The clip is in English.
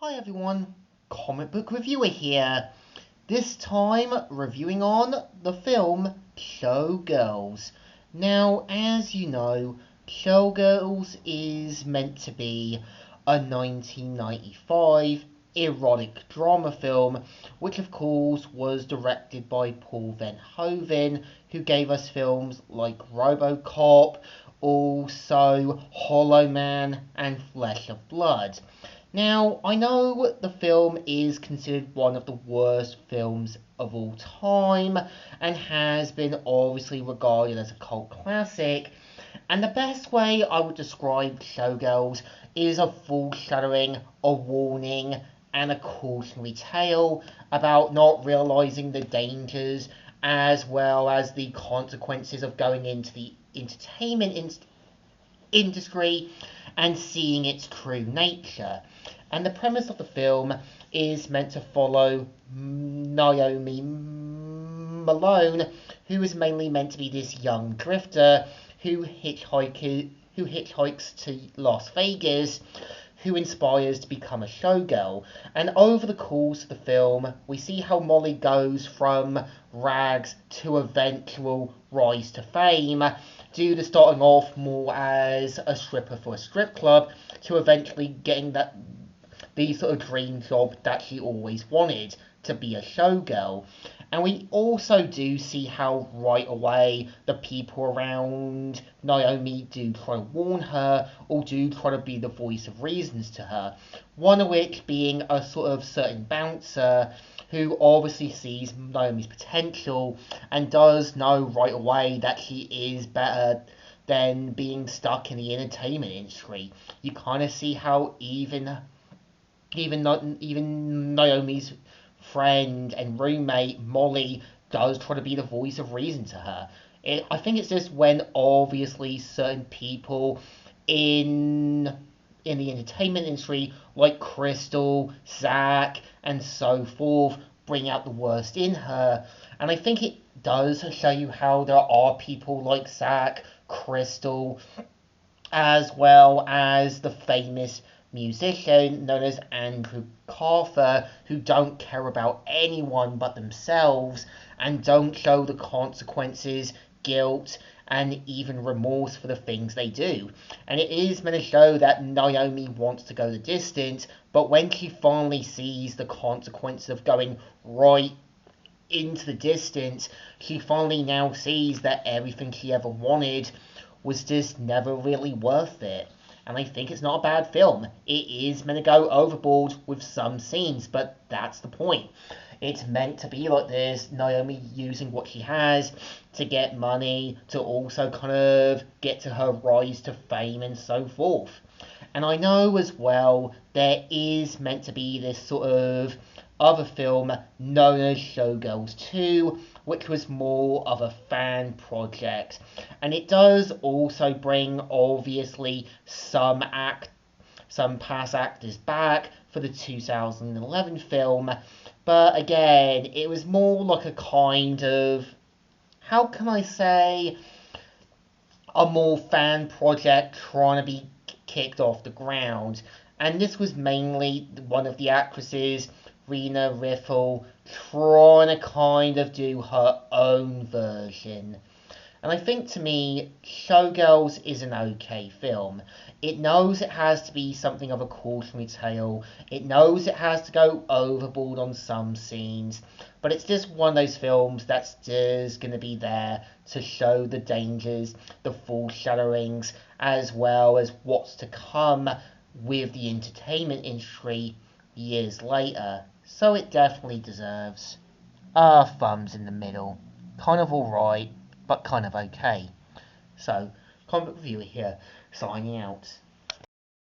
Hi everyone, comic book reviewer here. This time reviewing on the film Showgirls. Now, as you know, Showgirls is meant to be a 1995 erotic drama film, which of course was directed by Paul Verhoeven, who gave us films like RoboCop, also Hollow Man and Flesh of Blood. Now, I know the film is considered one of the worst films of all time and has been obviously regarded as a cult classic. And the best way I would describe Showgirls is a foreshadowing, a warning, and a cautionary tale about not realizing the dangers as well as the consequences of going into the entertainment industry and seeing its true nature. And the premise of the film is meant to follow Naomi Malone, who is mainly meant to be this young drifter who hitchhikes to Las Vegas, who inspires to become a showgirl. And over the course of the film, we see how Molly goes from rags to eventual rise to fame, due to starting off more as a stripper for a strip club to eventually getting the sort of dream job that she always wanted, to be a showgirl. And we also do see how right away the people around Naomi do try to warn her or do try to be the voice of reasons to her. One of which being a sort of certain bouncer who obviously sees Naomi's potential and does know right away that she is better than being stuck in the entertainment industry. You kind of see how even Naomi's friend and roommate Molly does try to be the voice of reason to her. I think it's just when obviously certain people in the entertainment industry like Crystal, Zach, and so forth bring out the worst in her. And I think it does show you how there are people like Zach, Crystal, as well as the famous musician known as Andrew Carter, who don't care about anyone but themselves and don't show the consequences, guilt, and even remorse for the things they do. And it is meant to show that Naomi wants to go the distance, but when she finally sees the consequences of going right into the distance, she finally now sees that everything she ever wanted was just never really worth it. And I think it's not a bad film. It is meant to go overboard with some scenes, but that's the point. It's meant to be like this, Naomi using what she has to get money, to also kind of get to her rise to fame and so forth. And I know as well there is meant to be this sort of other film known as Showgirls 2, which was more of a fan project. And it does also bring, obviously, some past actors back for the 2011 film. But again, it was more like a kind of, how can I say, a more fan project trying to be kicked off the ground. And this was mainly one of the actresses, Rena Riffle, trying to kind of do her own version. And I think to me, Showgirls is an okay film. It knows it has to be something of a cautionary tale. It knows it has to go overboard on some scenes. But it's just one of those films that's just going to be there to show the dangers, the foreshadowings, as well as what's to come with the entertainment industry years later. So it definitely deserves thumbs in the middle. Kind of alright, but kind of okay. So, comic reviewer here, signing out.